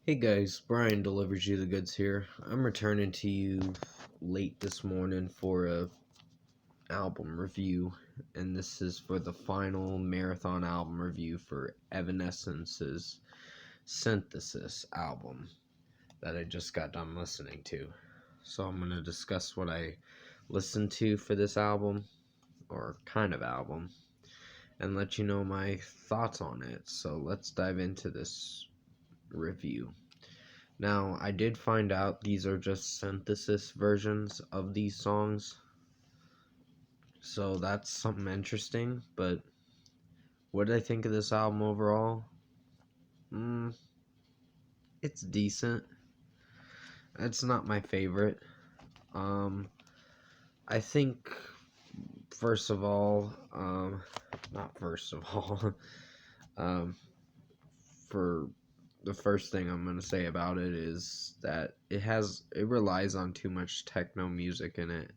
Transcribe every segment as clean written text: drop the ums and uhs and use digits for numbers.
Hey guys, Brian delivers you the goods here. I'm returning to you late this morning for a album review, and this is for the final marathon album review for Evanescence's Synthesis album that I just got done listening to. So I'm going to discuss what I listened to for this album, or kind of album, and let you know my thoughts on it. So let's dive into this review. Now, I did find out these are just synthesis versions of these songs, so that's something interesting, but what did I think of this album overall? It's decent. It's not my favorite. I think, first of all, not first of all, um, for the first thing I'm going to say about it is that it relies on too much techno music in it,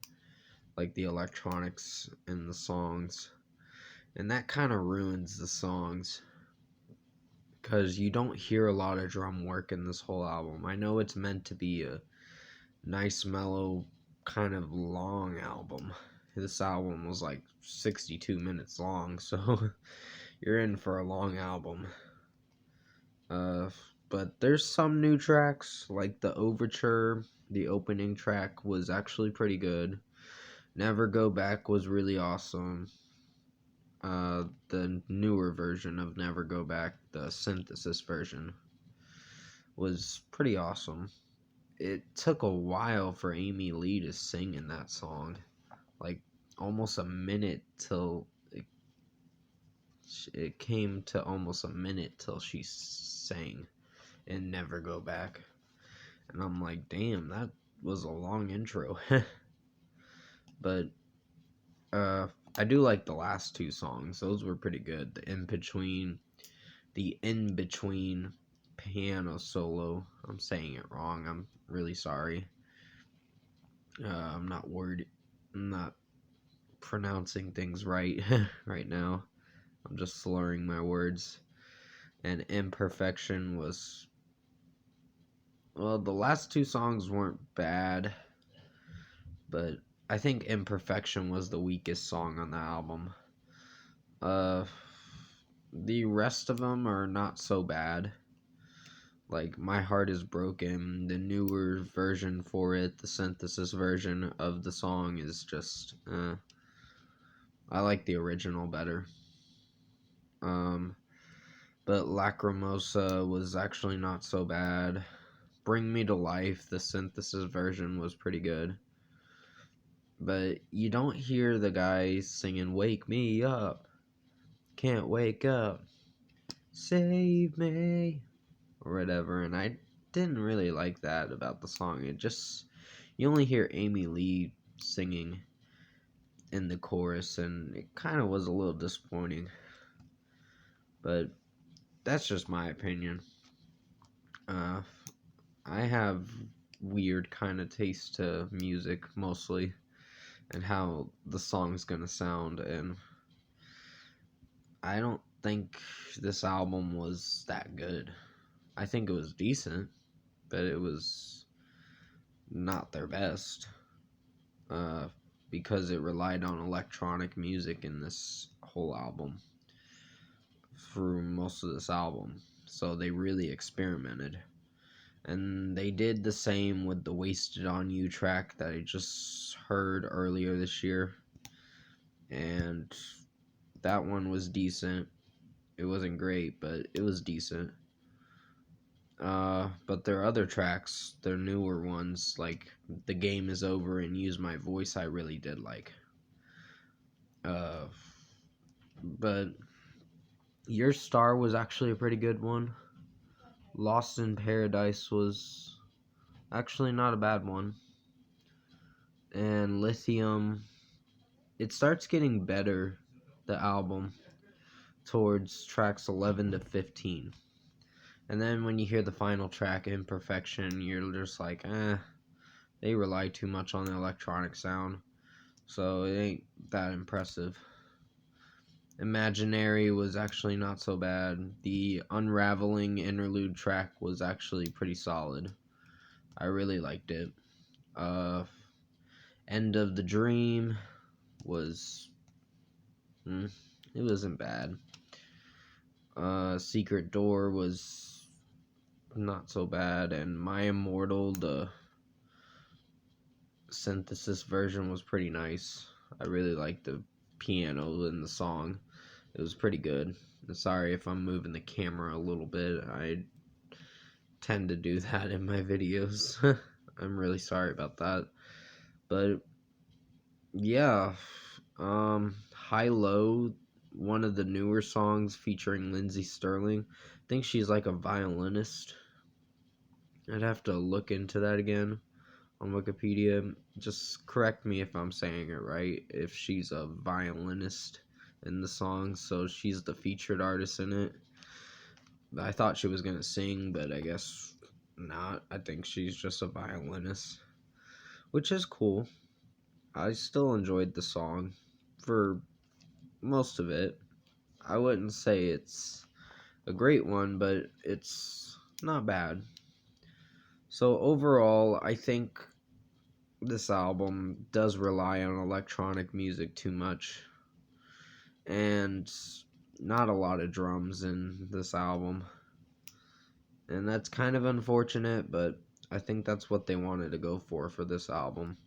like the electronics in the songs, and that kind of ruins the songs because you don't hear a lot of drum work in this whole album. I know it's meant to be a nice, mellow, kind of long album. This album was like 62 minutes long, so you're in for a long album. Uh, but there's some new tracks, like the overture. The opening track was actually pretty good. Never Go Back was really awesome. The newer version of Never Go Back, the synthesis version, was pretty awesome. It took a while for Amy Lee to sing in that song, like almost a minute till it came to almost a minute till she sang in Never Go Back. And I'm like, damn, that was a long intro. But I do like the last two songs. Those were pretty good. The in between piano solo. I'm saying it wrong. I'm really sorry. I'm not pronouncing things right right now. I'm just slurring my words. And Imperfection was, well, the last two songs weren't bad, but I think Imperfection was the weakest song on the album. Uh, the rest of them are not so bad. Like My Heart Is Broken, the newer version for it, the synthesis version of the song is just, I like the original better. But Lacrimosa was actually not so bad. Bring Me to Life, the synthesis version, was pretty good. But you don't hear the guy singing Wake Me Up, Can't Wake Up, Save Me, or whatever, and I didn't really like that about the song. You only hear Amy Lee singing in the chorus, and it kind of was a little disappointing. But that's just my opinion. I have weird kind of taste to music mostly, and how the song's gonna sound, and I don't think this album was that good. I think it was decent, but it was not their best, uh, because it relied on electronic music in this whole album for most of this album. So they really experimented. And they did the same with the Wasted on You track that I just heard earlier this year. And that one was decent. It wasn't great, but it was decent. But their other tracks, their newer ones, like The Game Is Over and Use My Voice, I really did like. But Your Star was actually a pretty good one. Lost in Paradise was actually not a bad one. And Lithium, it starts getting better, the album, towards tracks 11 to 15. And then when you hear the final track, Imperfection, you're just like, they rely too much on the electronic sound, so it ain't that impressive. Imaginary was actually not so bad. The Unraveling interlude track was actually pretty solid. I really liked it. Uh, End of the Dream was, it wasn't bad. Secret Door was not so bad, and My Immortal, the synthesis version, was pretty nice. I really liked the piano in the song. It was pretty good. Sorry if I'm moving the camera a little bit. I tend to do that in my videos. I'm really sorry about that. But yeah, High Low, one of the newer songs featuring Lindsey Sterling. I think she's like a violinist. I'd have to look into that again on Wikipedia. Just correct me if I'm saying it right. If she's a violinist in the song, so she's the featured artist in it. I thought she was gonna sing, but I guess not. I think she's just a violinist, which is cool. I still enjoyed the song for most of it. I wouldn't say it's a great one, but it's not bad. So overall, I think this album does rely on electronic music too much, and not a lot of drums in this album. And that's kind of unfortunate, but I think that's what they wanted to go for this album.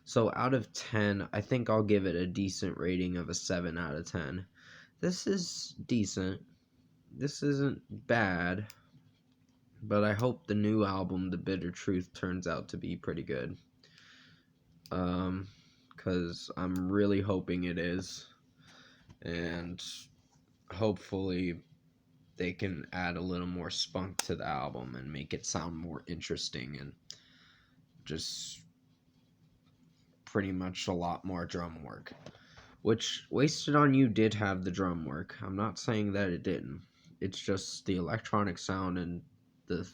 So out of 10, I think I'll give it a decent rating of a 7 out of 10. This is decent. This isn't bad, but I hope the new album, The Bitter Truth, turns out to be pretty good. Because I'm really hoping it is. And hopefully they can add a little more spunk to the album and make it sound more interesting and just pretty much a lot more drum work. Which Wasted on You did have the drum work. I'm not saying that it didn't. It's just the electronic sound and the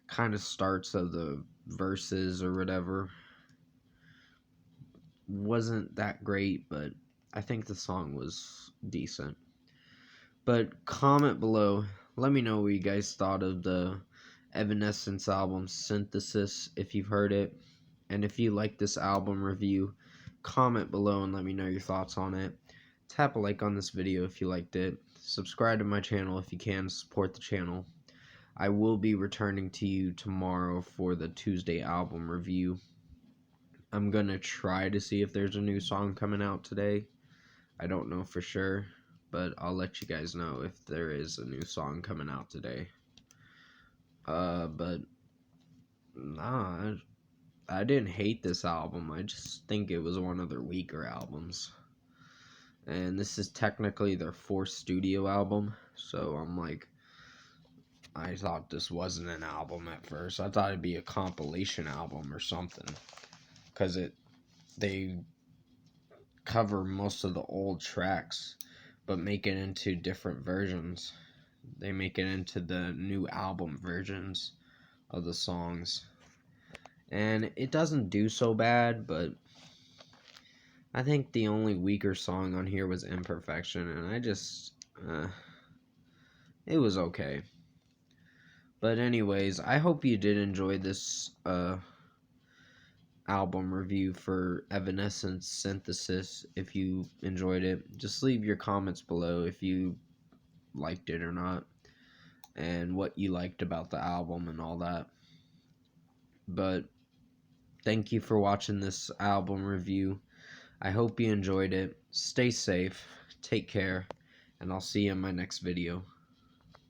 kind of starts of the verses or whatever wasn't that great, but I think the song was decent. But comment below. Let me know what you guys thought of the Evanescence album Synthesis, if you've heard it. And if you like this album review, comment below and let me know your thoughts on it. Tap a like on this video if you liked it. Subscribe to my channel if you can, support the channel. I will be returning to you tomorrow for the Tuesday album review. I'm gonna try to see if there's a new song coming out today. I don't know for sure, but I'll let you guys know if there is a new song coming out today. But nah, I didn't hate this album. I just think it was one of their weaker albums. And this is technically their fourth studio album, so I'm like, I thought this wasn't an album at first. I thought it'd be a compilation album or something, because they cover most of the old tracks, but make it into different versions. They make it into the new album versions of the songs. And it doesn't do so bad, but I think the only weaker song on here was Imperfection, and I just, it was okay. But anyways, I hope you did enjoy this album review for Evanescence Synthesis. If you enjoyed it, just leave your comments below if you liked it or not, and what you liked about the album and all that. But thank you for watching this album review. I hope you enjoyed it. Stay safe, take care, and I'll see you in my next video.